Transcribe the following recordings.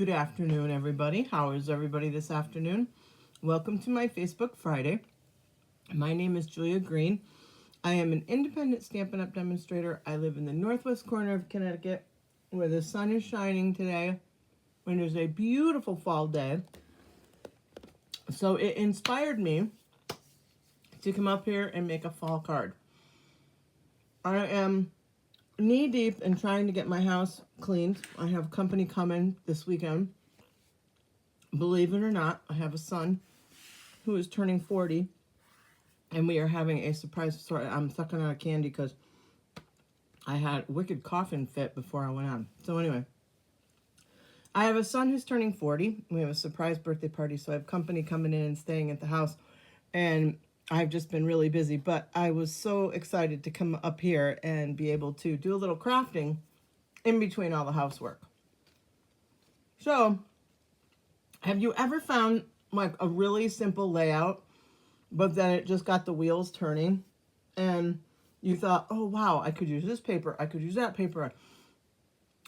Good afternoon, everybody. How is everybody this afternoon? Welcome to my Facebook Friday. My name is Julia Green. I am an independent Stampin' Up! Demonstrator. I live in the northwest corner of Connecticut where the sun is shining today and it is a beautiful fall day. So it inspired me to come up here and make a fall card. I am knee deep in trying to get my house cleaned. I have company coming this weekend. Believe it or not, I have a son who is turning 40, and we are having a surprise. Sorry, I'm sucking on a candy because I had a wicked coughing fit before I went on. So anyway, I have a son who's turning 40. We have a surprise birthday party, so I have company coming in and staying at the house, and I've just been really busy, but I was so excited to come up here and be able to do a little crafting in between all the housework. So, have you ever found like a really simple layout, but then it just got the wheels turning and you thought, oh wow, I could use this paper, I could use that paper,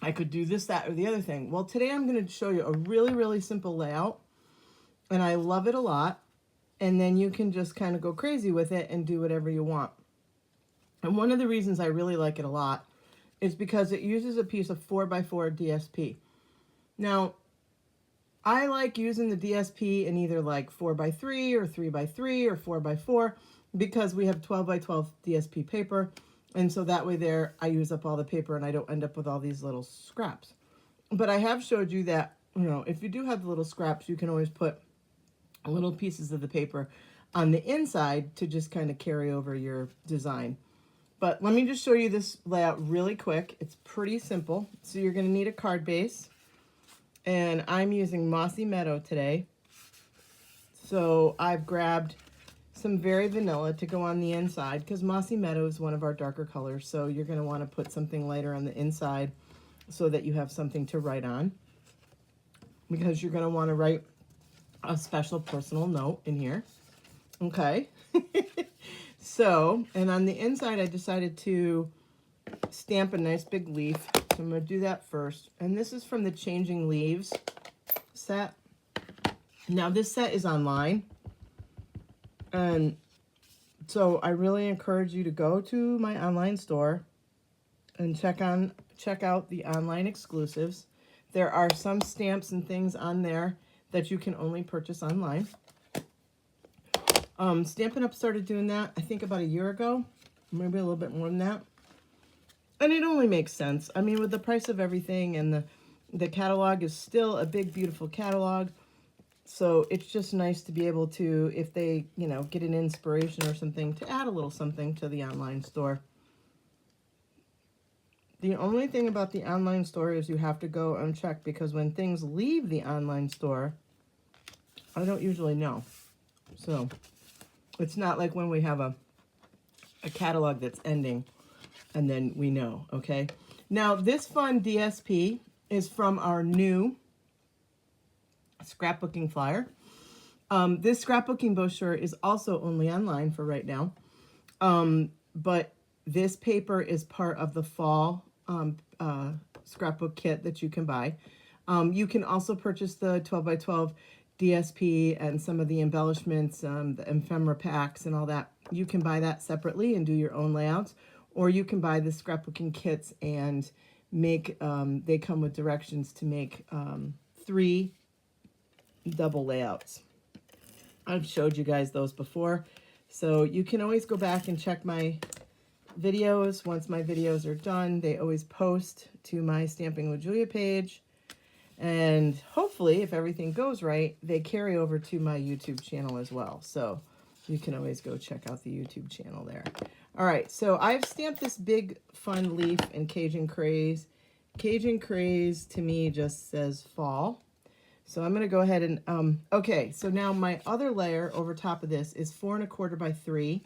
I could do this, that, or the other thing. Well, today I'm going to show you a really, really simple layout, and I love it a lot. And then you can just kind of go crazy with it and do whatever you want. And one of the reasons I really like it a lot is because it uses a piece of 4x4 DSP. Now, I like using the DSP in either like 4x3 or 3x3 or 4x4 because we have 12x12 DSP paper. And so that way there, I use up all the paper and I don't end up with all these little scraps. But I have showed you that, you know, if you do have the little scraps, you can always put little pieces of the paper on the inside to just kind of carry over your design. But let me just show you this layout really quick. It's pretty simple. So you're going to need a card base, and I'm using Mossy Meadow today. So I've grabbed some Very Vanilla to go on the inside because Mossy Meadow is one of our darker colors. So you're going to want to put something lighter on the inside so that you have something to write on, because you're going to want to write a special personal note in here. Okay. So, and on the inside, I decided to stamp a nice big leaf. So I'm going to do that first. And this is from the Changing Leaves set. Now, this set is online. And so I really encourage you to go to my online store and check out the online exclusives. There are some stamps and things on there that you can only purchase online. Stampin' Up! Started doing that, I think, about a year ago, maybe a little bit more than that. And it only makes sense. I mean, with the price of everything, and the catalog is still a big, beautiful catalog. So it's just nice to be able to, if they, you know, get an inspiration or something, to add a little something to the online store. The only thing about the online store is you have to go and check, because when things leave the online store, I don't usually know. So it's not like when we have a catalog that's ending and then we know, okay? Now, this fun DSP is from our new scrapbooking flyer. This scrapbooking brochure is also only online for right now. But this paper is part of the fall scrapbook kit that you can buy. You can also purchase the 12x12 DSP and some of the embellishments, the ephemera packs and all that. You can buy that separately and do your own layouts, or you can buy the scrapbooking kits and make, they come with directions to make 3 double layouts. I've showed you guys those before, so you can always go back and check my videos. Once my videos are done, they always post to my Stamping with Julia page. And hopefully, if everything goes right, they carry over to my YouTube channel as well. So you can always go check out the YouTube channel there. All right, so I've stamped this big fun leaf in Cajun Craze. Cajun Craze to me just says fall. So I'm going to go ahead and, okay, so now my other layer over top of this is 4 1/4 by 3.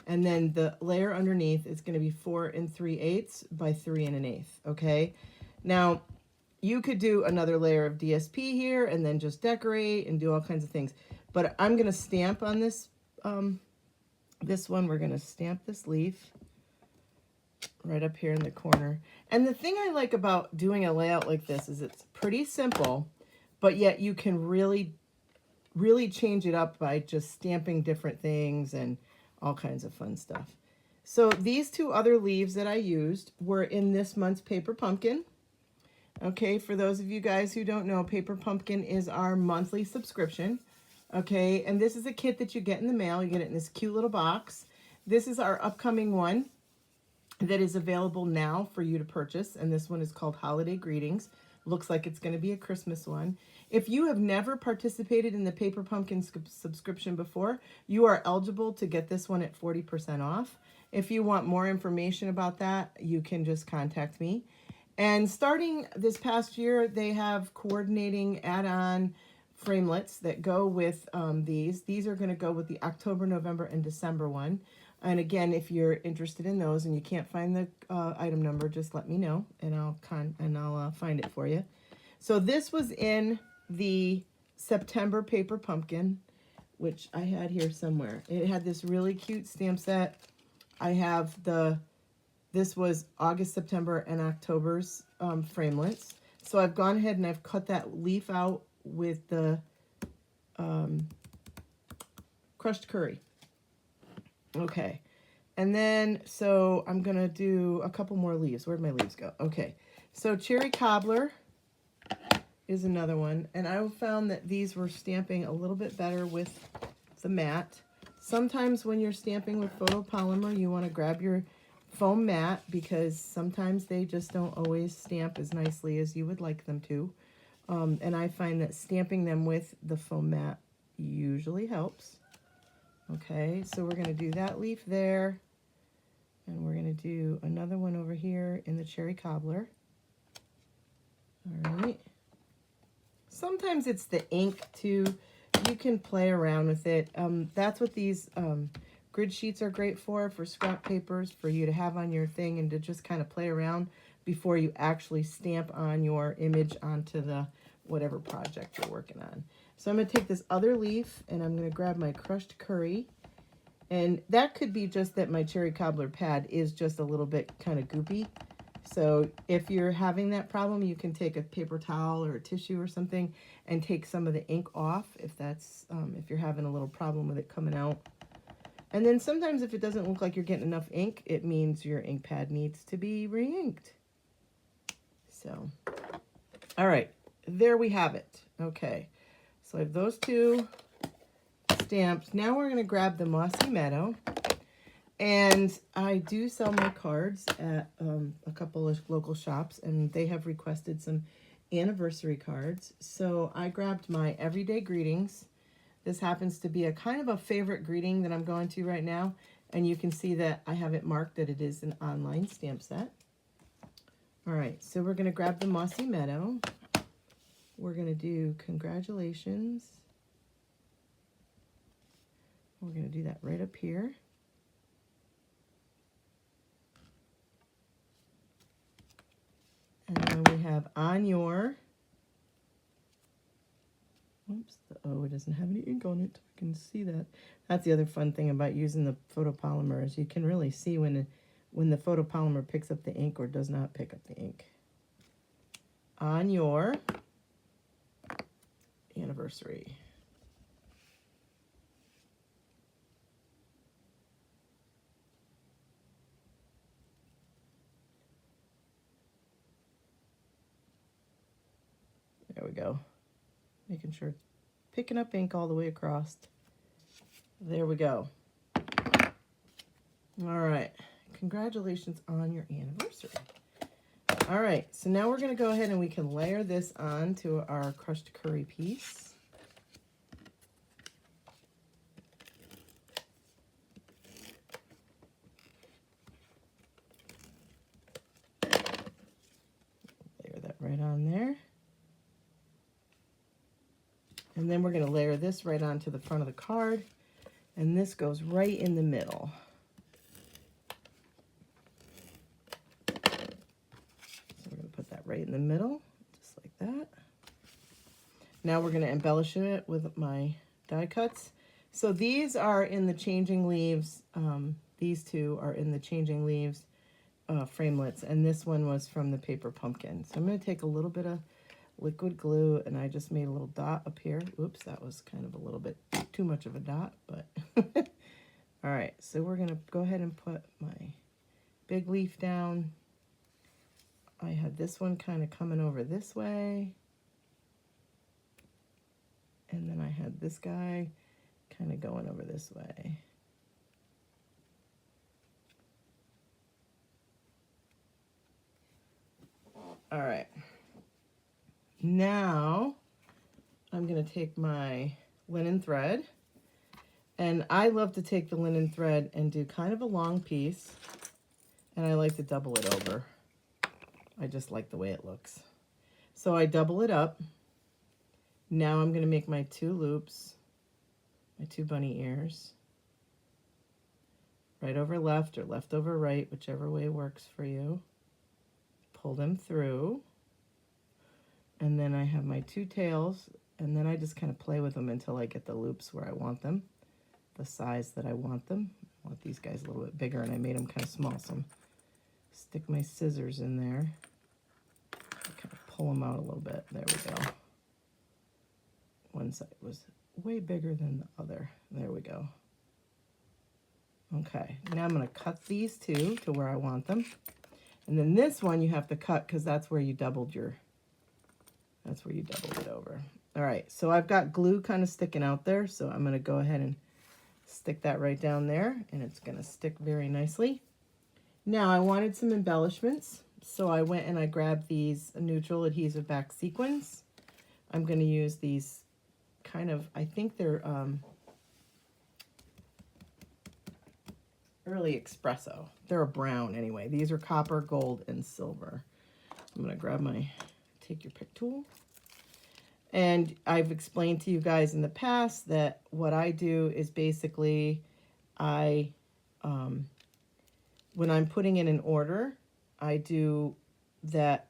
And then the layer underneath is going to be 4 3/8 by 3 1/8, okay? Now, you could do another layer of DSP here and then just decorate and do all kinds of things. But I'm going to stamp on this, this one. We're going to stamp this leaf right up here in the corner. And the thing I like about doing a layout like this is it's pretty simple, but yet you can really change it up by just stamping different things and all kinds of fun stuff. So these two other leaves that I used were in this month's Paper Pumpkin. Okay, for those of you guys who don't know, Paper Pumpkin is our monthly subscription. Okay, and this is a kit that you get in the mail. You get it in this cute little box. This is our upcoming one that is available now for you to purchase, and this one is called Holiday Greetings. Looks like it's going to be a Christmas one. If you have never participated in the Paper Pumpkin subscription before, you are eligible to get this one at 40% off. If you want more information about that, you can just contact me. And starting this past year, they have coordinating add-on framelits that go with these. These are going to go with the October, November, and December one. And again, if you're interested in those and you can't find the item number, just let me know and I'll find it for you. So this was in the September Paper Pumpkin, which I had here somewhere. It had this really cute stamp set. I have this was August, September, and October's framelits. So I've gone ahead and I've cut that leaf out with the crushed curry. Okay, and then, so I'm going to do a couple more leaves. Where'd my leaves go? Okay, so Cherry Cobbler is another one, and I found that these were stamping a little bit better with the mat. Sometimes when you're stamping with photopolymer, you want to grab your foam mat because sometimes they just don't always stamp as nicely as you would like them to. And I find that stamping them with the foam mat usually helps. Okay, so we're going to do that leaf there. And we're going to do another one over here in the Cherry Cobbler. All right. Sometimes it's the ink too. You can play around with it. That's what these grid sheets are great for scrap papers, for you to have on your thing and to just kind of play around before you actually stamp on your image onto the whatever project you're working on. So I'm going to take this other leaf and I'm going to grab my crushed curry. And that could be just that my Cherry Cobbler pad is just a little bit kind of goopy. So if you're having that problem, you can take a paper towel or a tissue or something and take some of the ink off if that's if you're having a little problem with it coming out. And then sometimes if it doesn't look like you're getting enough ink, it means your ink pad needs to be re-inked. So, all right, there we have it. Okay, so I have those two stamps. Now we're going to grab the Mossy Meadow. And I do sell my cards at a couple of local shops, and they have requested some anniversary cards. So I grabbed my Everyday Greetings. This happens to be a kind of a favorite greeting that I'm going to right now. And you can see that I have it marked that it is an online stamp set. All right, so we're going to grab the Mossy Meadow. We're going to do congratulations. We're going to do that right up here. And then we have on your, oops, the O doesn't have any ink on it. I can see that. That's the other fun thing about using the photopolymer is you can really see when the photopolymer picks up the ink or does not pick up the ink. On your anniversary. There we go. Making sure it's picking up ink all the way across. There we go. All right. Congratulations on your anniversary. All right. So now we're going to go ahead and we can layer this on to our crushed curry piece. Layer that right on there. And then we're going to layer this right onto the front of the card. And this goes right in the middle. So we're going to put that right in the middle, just like that. Now we're going to embellish it with my die cuts. So these are in the Changing Leaves. These two are in the Changing Leaves framelits. And this one was from the Paper Pumpkin. So I'm going to take a little bit of liquid glue, and I just made a little dot up here. Oops, that was kind of a little bit too much of a dot, but all right, so we're gonna go ahead and put my big leaf down. I had this one kind of coming over this way, and then I had this guy kind of going over this way. All right, now I'm going to take my linen thread, and I love to take the linen thread and do kind of a long piece, and I like to double it over. I just like the way it looks. So I double it up. Now I'm going to make my 2 loops, my 2 bunny ears, right over left or left over right, whichever way works for you. Pull them through, and then I have my 2 tails, and then I just kind of play with them until I get the loops where I want them, the size that I want them. I want these guys a little bit bigger, and I made them kind of small, so I'm stick my scissors in there, kind of pull them out a little bit. There we go. One side was way bigger than the other. There we go. Okay, now I'm going to cut these 2 to where I want them. And then this one you have to cut because that's where you doubled it over. All right, so I've got glue kind of sticking out there, so I'm going to go ahead and stick that right down there, and it's going to stick very nicely. Now I wanted some embellishments, so I went and I grabbed these neutral adhesive back sequins. I'm going to use these kind of, I think they're early espresso. They're a brown anyway. These are copper, gold, and silver. I'm going to grab my take your pick tool. And I've explained to you guys in the past that what I do is basically when I'm putting in an order, I do that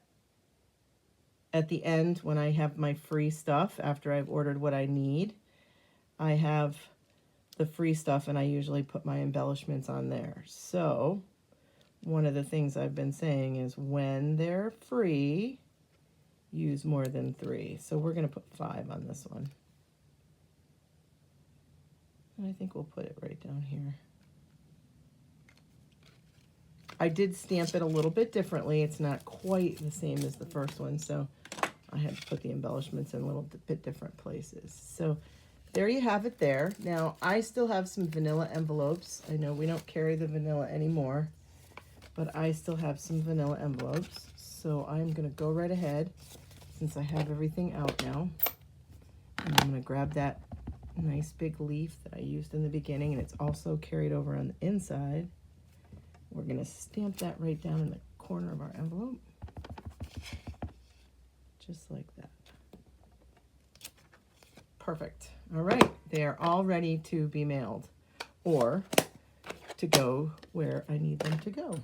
at the end when I have my free stuff after I've ordered what I need. I have the free stuff, and I usually put my embellishments on there. So one of the things I've been saying is when they're free, use more than 3. So we're going to put 5 on this one. And I think we'll put it right down here. I did stamp it a little bit differently. It's not quite the same as the first one, so I had to put the embellishments in a little bit different places. So there you have it there. Now, I still have some vanilla envelopes. I know we don't carry the vanilla anymore, but I still have some vanilla envelopes. So I'm going to go right ahead, since I have everything out now. And I'm going to grab that nice big leaf that I used in the beginning, and it's also carried over on the inside. We're going to stamp that right down in the corner of our envelope, just like that. Perfect. All right, they are all ready to be mailed or to go where I need them to go.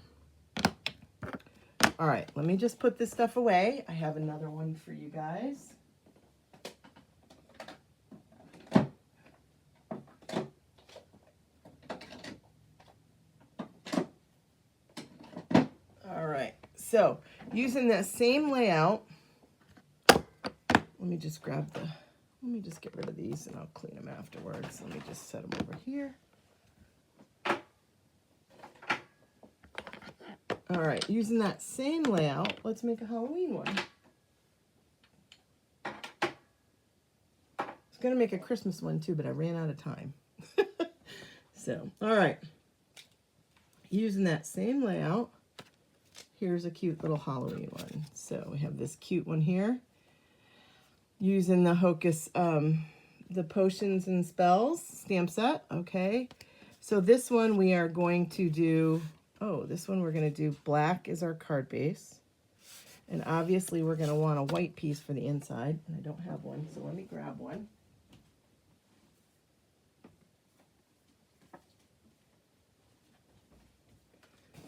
All right, let me just put this stuff away. I have another one for you guys. All right, so using that same layout, let me just get rid of these and I'll clean them afterwards. Let me just set them over here. All right, using that same layout, let's make a Halloween one. I was gonna make a Christmas one too, but I ran out of time. So, all right. Using that same layout, here's a cute little Halloween one. So we have this cute one here. Using the Hocus, the Potions and Spells stamp set, okay. So this one we are going to do, this one we're going to do black as our card base. And obviously we're going to want a white piece for the inside, and I don't have one, so let me grab one.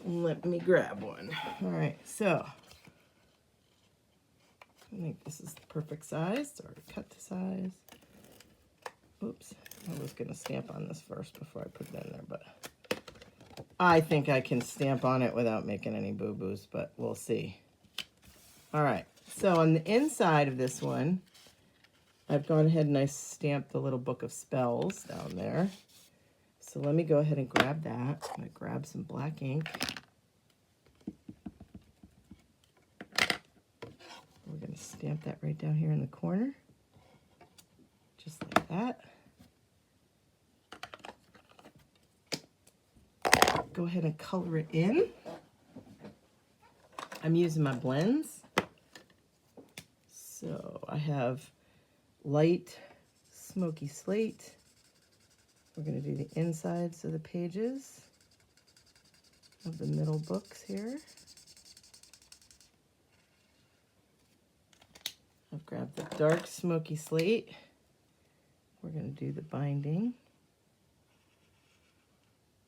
Let me grab one. All right, so I think this is the perfect size. So already cut to size. Oops, I was going to stamp on this first before I put it in there, but I think I can stamp on it without making any boo-boos, but we'll see. All right, So on the inside of this one, I've gone ahead and I stamped the little book of spells down there. So let me go ahead and grab that. I'm going to grab some black ink. We're going to stamp that right down here in the corner. Just like that. Go ahead and color it in. I'm using my blends. So I have light smoky slate. We're going to do the insides of the pages of the middle books here. I've grabbed the dark smoky slate. We're going to do the binding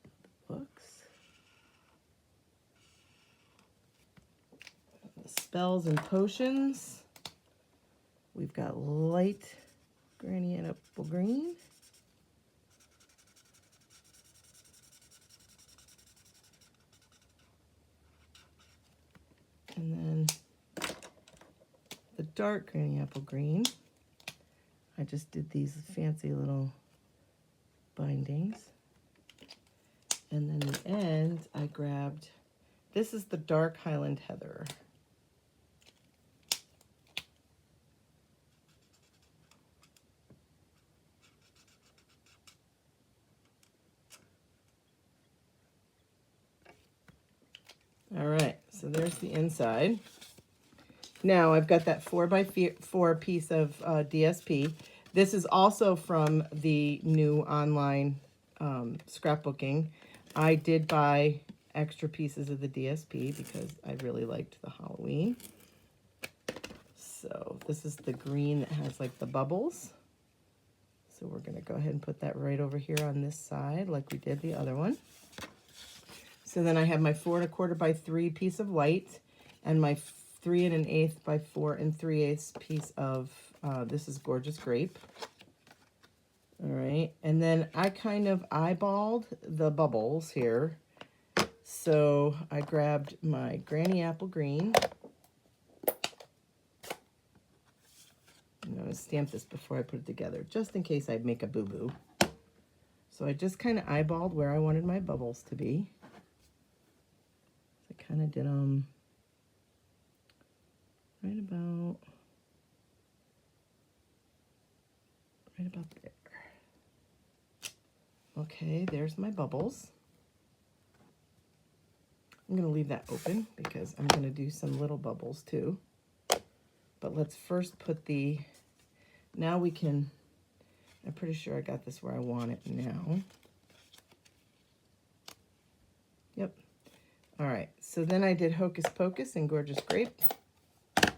of the books. The spells and potions. We've got light granny apple green. And then the dark granny apple green. I just did these fancy little bindings. And then the end, I grabbed, this is the dark Highland Heather. All right, so there's the inside. Now I've got that 4x4 piece of DSP. This is also from the new online scrapbooking. I did buy extra pieces of the DSP because I really liked the Halloween. So this is the green that has like the bubbles. So we're going to go ahead and put that right over here on this side like we did the other one. So then I have my 4 1/4 by 3 piece of white and my 3 1/8 by 4 3/8 piece of, this is Gorgeous Grape. All right, and then I kind of eyeballed the bubbles here. So I grabbed my Granny Apple Green. I'm going to stamp this before I put it together, just in case I make a boo-boo. So I just kind of eyeballed where I wanted my bubbles to be. I kind of did them right about there. Okay, there's my bubbles. I'm going to leave that open because I'm going to do some little bubbles too. But let's first put the, now we can, I'm pretty sure I got this where I want it now. Yep. All right, so then I did Hocus Pocus and Gorgeous Grape. I'm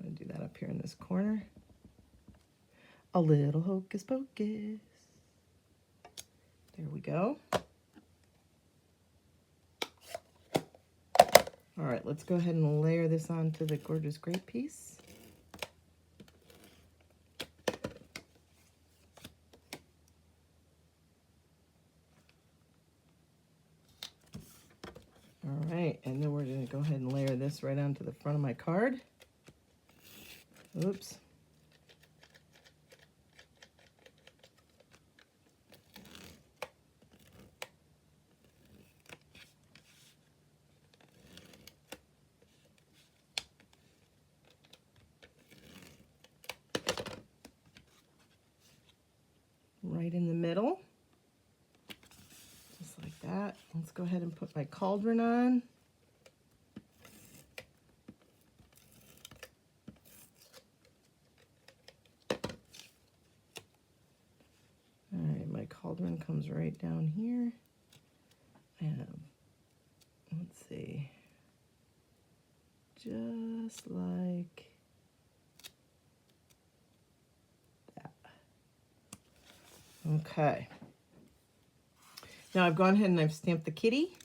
going to do that up here in this corner. A little Hocus Pocus. There we go. All right, let's go ahead and layer this onto the Gorgeous Grape piece. All right, and then we're going to go ahead and layer this right onto the front of my card. Oops. Right in the middle, just like that. Let's go ahead and put my cauldron on. All right, my cauldron comes right down here. And let's see, just like that. Okay. Now I've gone ahead and I've stamped the kitty,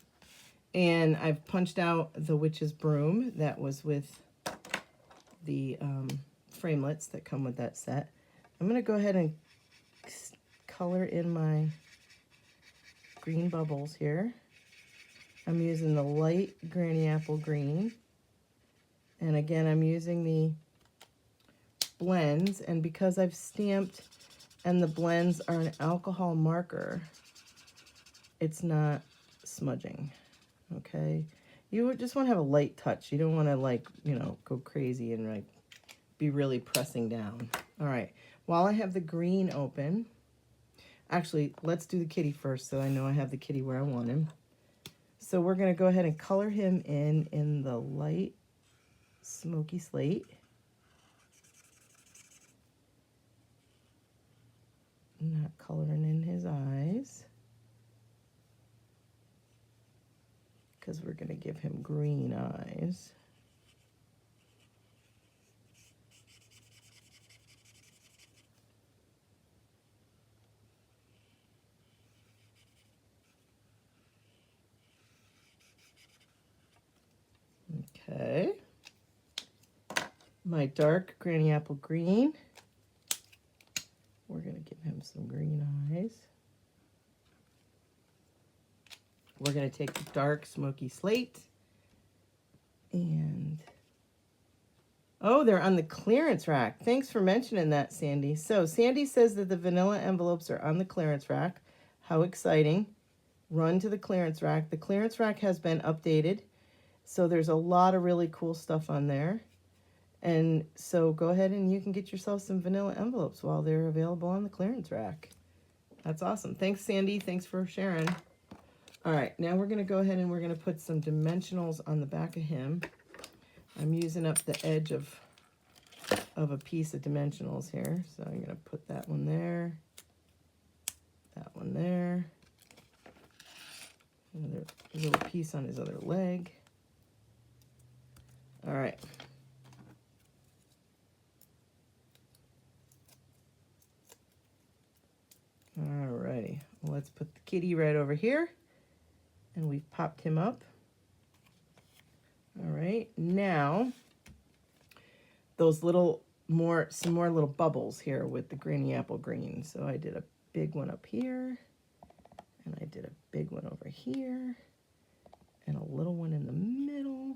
and I've punched out the witch's broom that was with the framelits that come with that set. I'm going to go ahead and color in my green bubbles here. I'm using the light Granny Apple Green And again, I'm using the blends, and because I've stamped and the blends are an alcohol marker, it's not smudging, okay? You just want to have a light touch. You don't want to, like, you know, go crazy and like be really pressing down. All right, while I have the green open, actually, let's do the kitty first so I know I have the kitty where I want him. So we're going to go ahead and color him in the light smoky slate. Not coloring in his eyes, because we're going to give him green eyes. Okay. My dark Granny Apple Green. We're going to give him some green eyes. We're going to take the dark smoky slate and, oh, they're on the clearance rack. Thanks for mentioning that, Sandy. So Sandy says that the vanilla envelopes are on the clearance rack. How exciting. Run to the clearance rack. The clearance rack has been updated, so there's a lot of really cool stuff on there. And so go ahead and you can get yourself some vanilla envelopes while they're available on the clearance rack. That's awesome. Thanks, Sandy. Thanks for sharing. All right, now we're going to go ahead and we're going to put some dimensionals on the back of him. I'm using up the edge of a piece of dimensionals here. So I'm going to put that one there, that one there, another little piece on his other leg. All right. Alrighty, well, let's put the kitty right over here, and we've popped him up. All right, now those little some more little bubbles here with the Granny Apple Green. So I did a big one up here, and I did a big one over here, and a little one in the middle,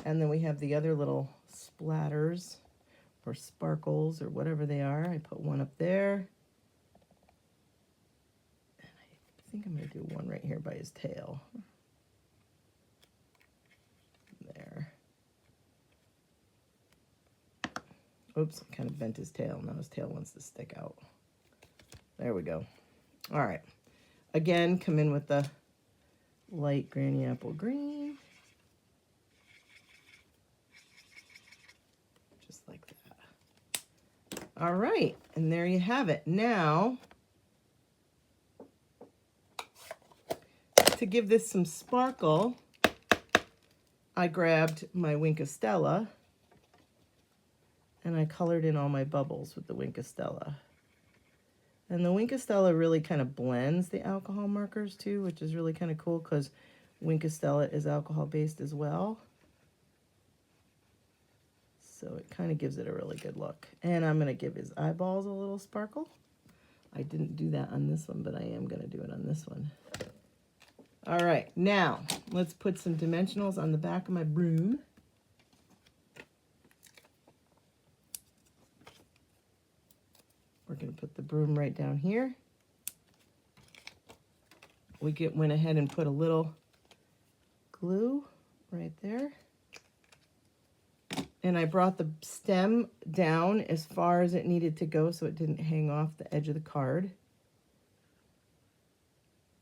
and then we have the other little splatters or sparkles or whatever they are. I put one up there. I think I'm going to do one right here by his tail. There. Oops, I kind of bent his tail. Now his tail wants to stick out. There we go. All right. Again, come in with the light Granny Apple Green. Just like that. All right, and there you have it. Now, to give this some sparkle, I grabbed my Wink of Stella and I colored in all my bubbles with the Wink of Stella. And the Wink of Stella really kind of blends the alcohol markers too, which is really kind of cool because Wink of Stella is alcohol based as well. So it kind of gives it a really good look. And I'm going to give his eyeballs a little sparkle. I didn't do that on this one, but I am going to do it on this one. All right, now let's put some dimensionals on the back of my broom. We're going to put the broom right down here. We went ahead and put a little glue right there. And I brought the stem down as far as it needed to go so it didn't hang off the edge of the card.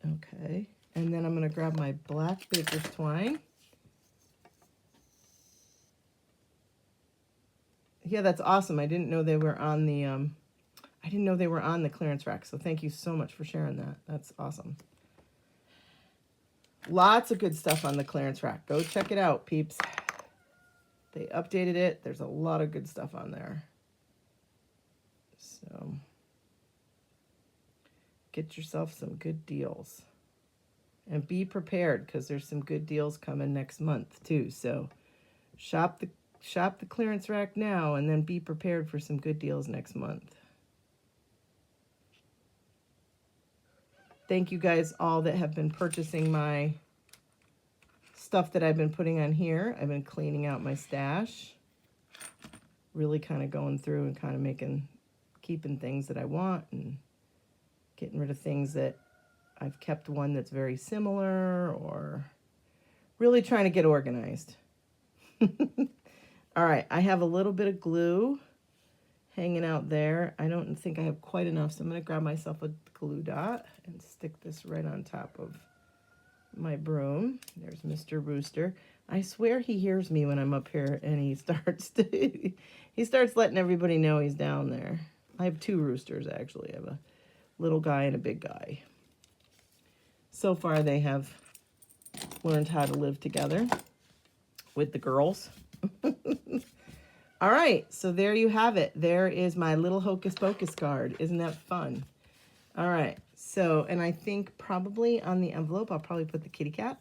Okay. And then I'm going to grab my black baker's twine. Yeah, that's awesome. I didn't know they were on the clearance rack. So thank you so much for sharing that. That's awesome. Lots of good stuff on the clearance rack. Go check it out, peeps. They updated it. There's a lot of good stuff on there. So get yourself some good deals. And be prepared because there's some good deals coming next month too. So shop the clearance rack now and then be prepared for some good deals next month. Thank you guys all that have been purchasing my stuff that I've been putting on here. I've been cleaning out my stash. Really kind of going through and kind of keeping things that I want and getting rid of things that I've kept one that's very similar, or really trying to get organized. All right, I have a little bit of glue hanging out there. I don't think I have quite enough, so I'm going to grab myself a glue dot and stick this right on top of my broom. There's Mr. Rooster. I swear he hears me when I'm up here, and he starts letting everybody know he's down there. I have two roosters, actually. I have a little guy and a big guy. So far, they have learned how to live together with the girls. All right, so there you have it. There is my little Hocus Pocus card. Isn't that fun? All right, so, and I think probably on the envelope, I'll probably put the kitty cat,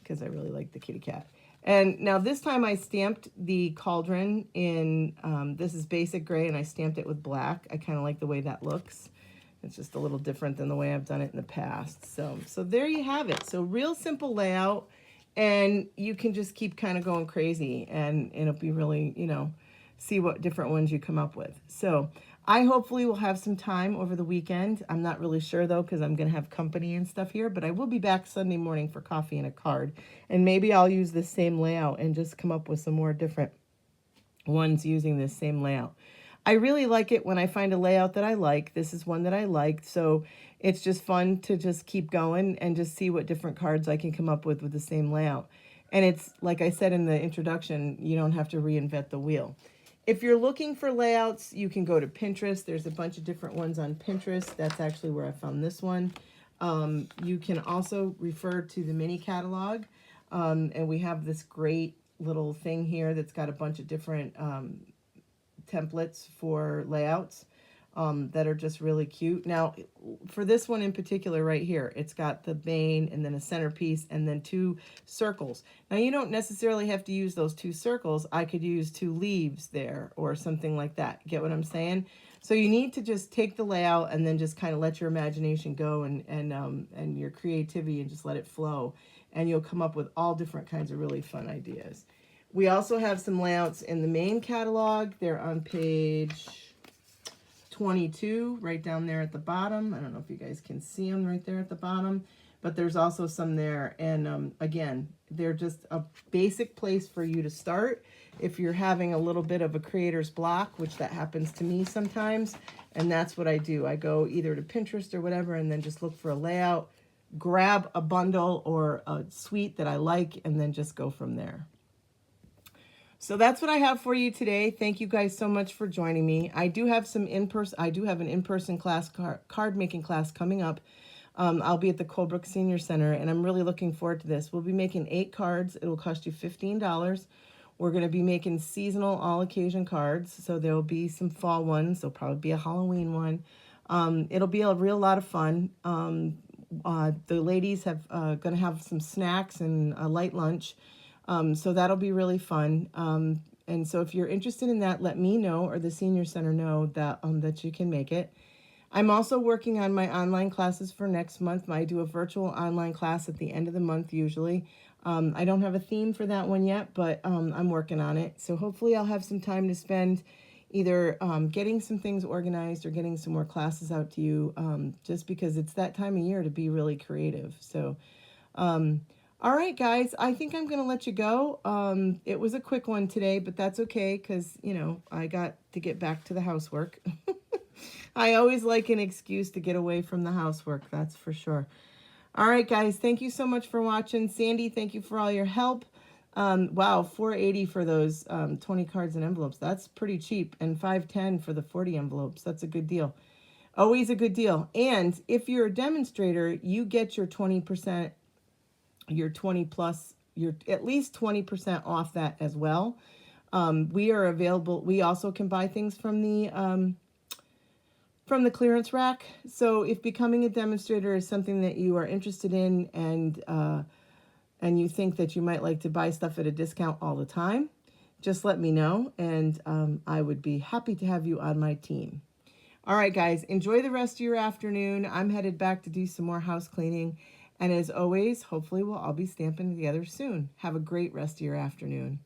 because I really like the kitty cat. And now this time I stamped the cauldron in, this is basic gray, and I stamped it with black. I kind of like the way that looks. It's just a little different than the way I've done it in the past. So there you have it. So real simple layout, and you can just keep kind of going crazy, and it'll be really, you know, see what different ones you come up with. So I hopefully will have some time over the weekend. I'm not really sure though, because I'm going to have company and stuff here, but I will be back Sunday morning for coffee and a card. And maybe I'll use this same layout and just come up with some more different ones using this same layout. I really like it when I find a layout that I like. This is one that I liked, so it's just fun to just keep going and just see what different cards I can come up with the same layout. And it's, like I said in the introduction, you don't have to reinvent the wheel. If you're looking for layouts, you can go to Pinterest. There's a bunch of different ones on Pinterest. That's actually where I found this one. You can also refer to the mini catalog. And we have this great little thing here that's got a bunch of different templates for layouts that are just really cute. Now, for this one in particular right here, it's got the bane and then a centerpiece and then two circles. Now, you don't necessarily have to use those two circles. I could use two leaves there or something like that. Get what I'm saying? So you need to just take the layout and then just kind of let your imagination go and your creativity and just let it flow. And you'll come up with all different kinds of really fun ideas. We also have some layouts in the main catalog. They're on page 22, right down there at the bottom. I don't know if you guys can see them right there at the bottom, but there's also some there. And again, they're just a basic place for you to start if you're having a little bit of a creator's block, which that happens to me sometimes. And that's what I do. I go either to Pinterest or whatever and then just look for a layout, grab a bundle or a suite that I like, and then just go from there. So that's what I have for you today. Thank you guys so much for joining me. I do have an in-person class, card making class coming up. I'll be at the Colebrook Senior Center, and I'm really looking forward to this. We'll be making 8 cards. It'll cost you $15. We're going to be making seasonal all-occasion cards, so there'll be some fall ones. There'll probably be a Halloween one. It'll be a real lot of fun. The ladies have going to have some snacks and a light lunch. So that'll be really fun. And so if you're interested in that, let me know or the Senior Center know that that you can make it. I'm also working on my online classes for next month. I do a virtual online class at the end of the month usually. I don't have a theme for that one yet, but I'm working on it. So hopefully I'll have some time to spend either getting some things organized or getting some more classes out to you, just because it's that time of year to be really creative. So all right, guys, I think I'm going to let you go. It was a quick one today, but that's okay because, you know, I got to get back to the housework. I always like an excuse to get away from the housework, that's for sure. All right, guys, thank you so much for watching. Sandy, thank you for all your help. Wow, $4.80 for those 20 cards and envelopes. That's pretty cheap. And $5.10 for the 40 envelopes. That's a good deal. Always a good deal. And if you're a demonstrator, you get your 20%, your 20 plus, your at least 20% off that as well. We are available. We also can buy things from the clearance rack. So if becoming a demonstrator is something that you are interested in and you think that you might like to buy stuff at a discount all the time, just let me know, and I would be happy to have you on my team. All right, guys, enjoy the rest of your afternoon. I'm headed back to do some more house cleaning, And as always, hopefully we'll all be stamping together soon. Have a great rest of your afternoon.